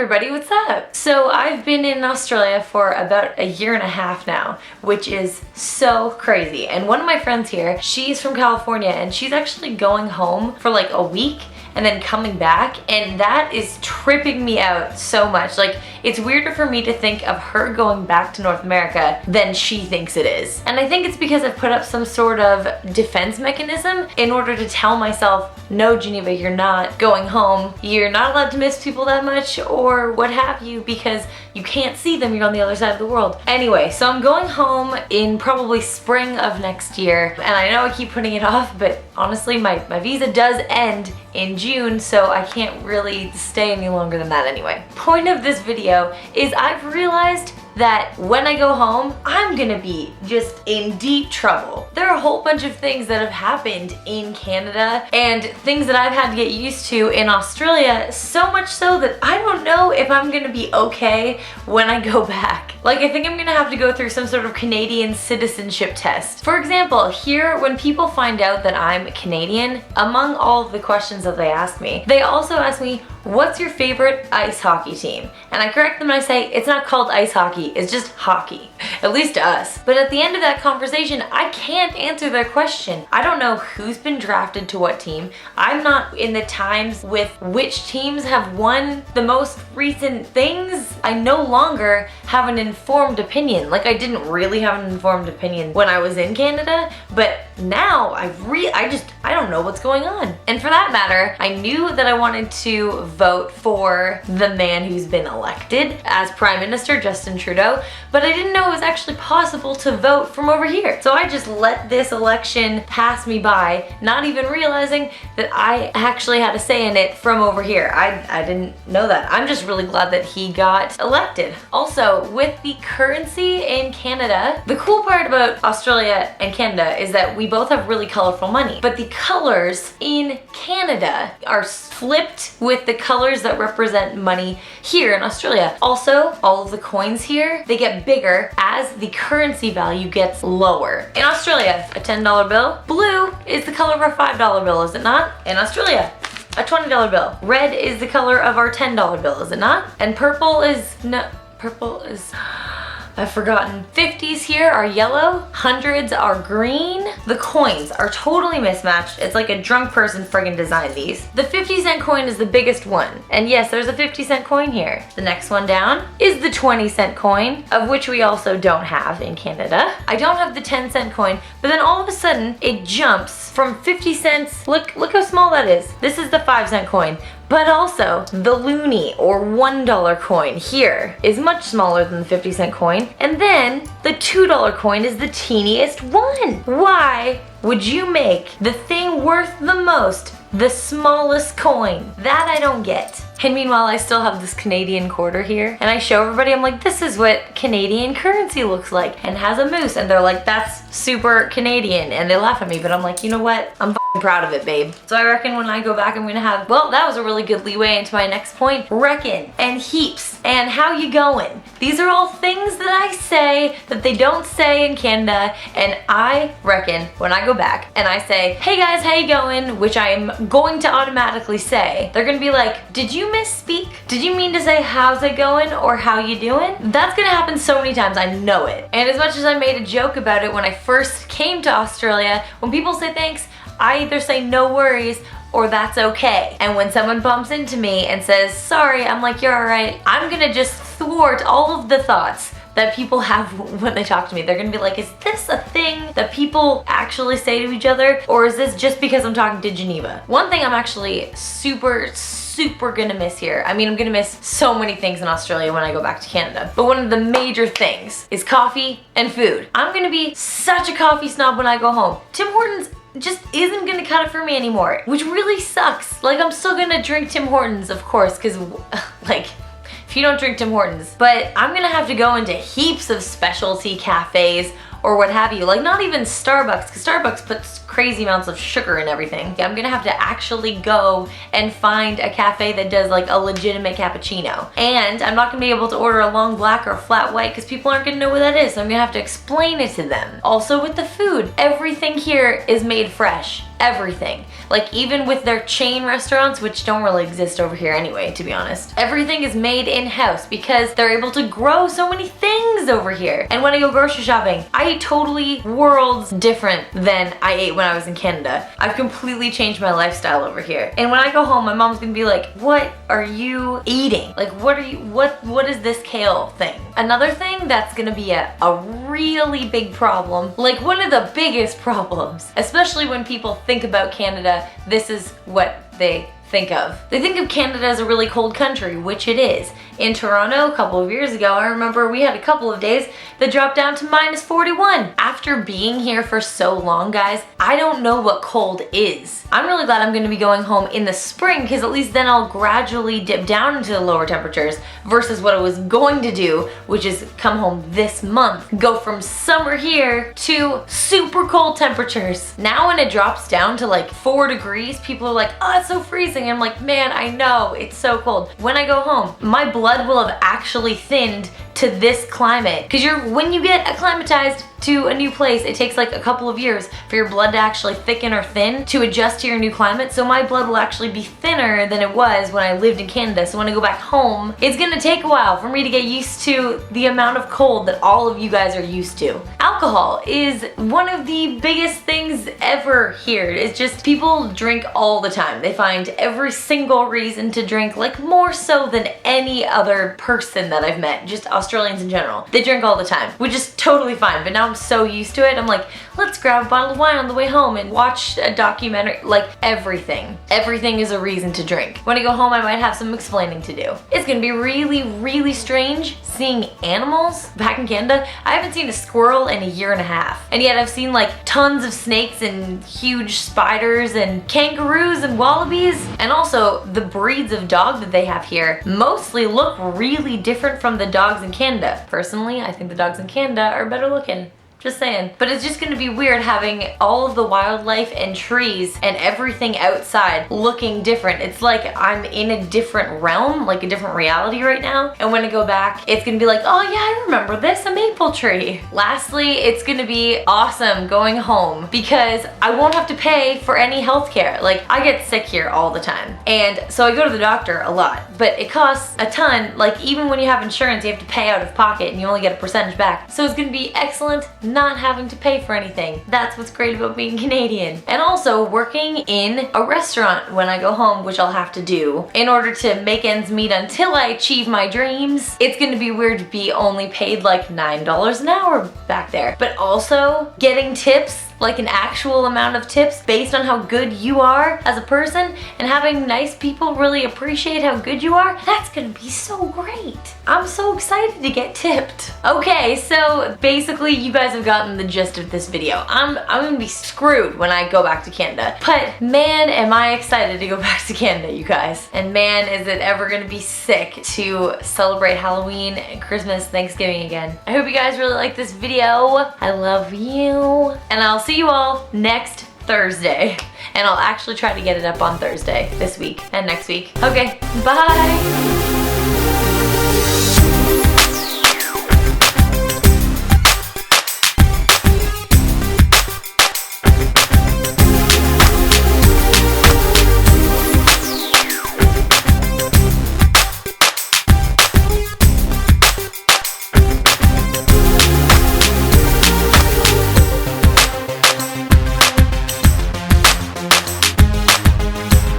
everybody, what's up? So I've been in Australia for about a year and a half now, which is so crazy. And one of my friends here, she's from California and she's actually going home for like a week and then coming back, and that is tripping me out so much. Like, it's weirder for me to think of her going back to North America than she thinks it is. And I think it's because I've put up some sort of defense mechanism in order to tell myself, no, Geneva, you're not going home. You're not allowed to miss people that much or what have you because you can't see them, you're on the other side of the world. Anyway, so I'm going home in probably spring of next year, and I know I keep putting it off, but honestly, my visa does end in June, so I can't really stay any longer than that anyway. Point of this video is I've realized that when I go home, I'm gonna be just in deep trouble. There are a whole bunch of things that have happened in Canada and things that I've had to get used to in Australia, so much so that I don't know if I'm gonna be okay when I go back. Like, I think I'm gonna have to go through some sort of Canadian citizenship test. For example, here, when people find out that I'm Canadian, among all of the questions that they ask me, they also ask me, what's your favorite ice hockey team? And I correct them and I say, it's not called ice hockey, it's just hockey. At least to us. But at the end of that conversation, I can't answer their question. I don't know who's been drafted to what team. I'm not in the times with which teams have won the most recent things. I no longer have an informed opinion. Like, I didn't really have an informed opinion when I was in Canada, but now I don't know what's going on. And for that matter, I knew that I wanted to vote for the man who's been elected as Prime Minister, Justin Trudeau, but I didn't know it was actually possible to vote from over here. So I just let this election pass me by, not even realizing that I actually had a say in it from over here. I didn't know that. I'm just really glad that he got elected. Also, with the currency in Canada, the cool part about Australia and Canada is that we both have really colorful money, but the colors in Canada are flipped with the colors that represent money here in Australia. Also, all of the coins here, they get bigger as the currency value gets lower. In Australia, a $10 bill, blue is the color of our $5 bill, is it not? In Australia, a $20 bill. Red is the color of our $10 bill, is it not? And purple is, no, purple is, I've forgotten. 50s here are yellow, hundreds are green. The coins are totally mismatched. It's like a drunk person friggin' designed these. The 50-cent coin is the biggest one. And yes, there's a 50-cent coin here. The next one down is the 20-cent coin, of which we also don't have in Canada. I don't have the 10-cent coin, but then all of a sudden it jumps from 50 cents. Look how small that is. This is the 5-cent coin. But also, the loonie or $1 coin here is much smaller than the 50-cent coin. And then the $2 coin is the teeniest one. Why would you make the thing worth the most the smallest coin? That I don't get. And meanwhile, I still have this Canadian quarter here, and I show everybody, I'm like, this is what Canadian currency looks like, and has a moose, and they're like, that's super Canadian, and they laugh at me, but I'm like, you know what? I'm proud of it, babe. So I reckon when I go back, I'm gonna have, well, that was a really good leeway into my next point, reckon, and heaps, and how you going? These are all things that I say that they don't say in Canada, and I reckon when I go back and I say, hey guys, how you going? Which I am going to automatically say, they're gonna be like, did you misspeak? Did you mean to say how's it going or how you doing? That's gonna happen so many times, I know it. And as much as I made a joke about it when I first came to Australia, when people say thanks, I either say no worries or that's okay. And when someone bumps into me and says sorry, I'm like, you're alright. I'm gonna just thwart all of the thoughts that people have when they talk to me. They're gonna be like, is this a thing that people actually say to each other? Or is this just because I'm talking to Geneva? One thing I'm actually super gonna miss here. I mean, I'm gonna miss so many things in Australia when I go back to Canada. But one of the major things is coffee and food. I'm gonna be such a coffee snob when I go home. Tim Hortons just isn't gonna cut it for me anymore, which really sucks. Like, I'm still gonna drink Tim Hortons, of course, because like, if you don't drink Tim Hortons, but I'm gonna have to go into heaps of specialty cafes or what have you. Like, not even Starbucks, because Starbucks puts crazy amounts of sugar in everything. I'm gonna have to actually go and find a cafe that does like a legitimate cappuccino. And I'm not gonna be able to order a long black or a flat white because people aren't gonna know what that is, so I'm gonna have to explain it to them. Also with the food, everything here is made fresh. Everything. Like even with their chain restaurants, which don't really exist over here anyway, to be honest. Everything is made in-house because they're able to grow so many things over here. And when I go grocery shopping, I eat totally worlds different than I ate when I was in Canada. I've completely changed my lifestyle over here. And when I go home, my mom's gonna be like, what are you eating? Like what is this kale thing? Another thing that's gonna be a really big problem, like one of the biggest problems, especially when people think about Canada, this is what they think of. They think of Canada as a really cold country, which it is. In Toronto a couple of years ago, I remember we had a couple of days that dropped down to -41. After being here for so long, guys, I don't know what cold is. I'm really glad I'm gonna be going home in the spring because at least then I'll gradually dip down into the lower temperatures versus what I was going to do, which is come home this month, go from summer here to super cold temperatures. Now when it drops down to like 4 degrees, people are like, oh, it's so freezing. And I'm like, man, I know, it's so cold. When I go home, my blood will have actually thinned to this climate. Because when you get acclimatized to a new place, it takes like a couple of years for your blood to actually thicken or thin to adjust to your new climate. So my blood will actually be thinner than it was when I lived in Canada. So when I go back home, it's gonna take a while for me to get used to the amount of cold that all of you guys are used to. Alcohol is one of the biggest things ever here. It's just people drink all the time. They find every single reason to drink, like more so than any other person that I've met, just Australians in general. They drink all the time, which is totally fine, but now I'm so used to it. I'm like, let's grab a bottle of wine on the way home and watch a documentary, like everything. Everything is a reason to drink. When I go home, I might have some explaining to do. It's gonna be really, really strange seeing animals back in Canada. I haven't seen a squirrel in a year and a half. And yet I've seen like tons of snakes and huge spiders and kangaroos and wallabies. And also the breeds of dog that they have here mostly look really different from the dogs in Canada. Personally, I think the dogs in Canada are better looking. Just saying. But it's just gonna be weird having all of the wildlife and trees and everything outside looking different. It's like I'm in a different realm, like a different reality right now. And when I go back, it's gonna be like, oh yeah, I remember this, a maple tree. Lastly, it's gonna be awesome going home because I won't have to pay for any healthcare. Like I get sick here all the time. And so I go to the doctor a lot, but it costs a ton. Like even when you have insurance, you have to pay out of pocket and you only get a percentage back. So it's gonna be excellent not having to pay for anything. That's what's great about being Canadian. And also working in a restaurant when I go home, which I'll have to do in order to make ends meet until I achieve my dreams. It's gonna be weird to be only paid like $9 an hour back there. But also getting tips, like an actual amount of tips based on how good you are as a person, and having nice people really appreciate how good you are, that's gonna be so great. I'm so excited to get tipped. Okay, so basically you guys have gotten the gist of this video. I'm gonna be screwed when I go back to Canada. But man, am I excited to go back to Canada, you guys. And man, is it ever gonna be sick to celebrate Halloween, Christmas, Thanksgiving again. I hope you guys really like this video. I love you. And I'll see you all next Thursday. And I'll actually try to get it up on Thursday this week and next week. Okay, bye.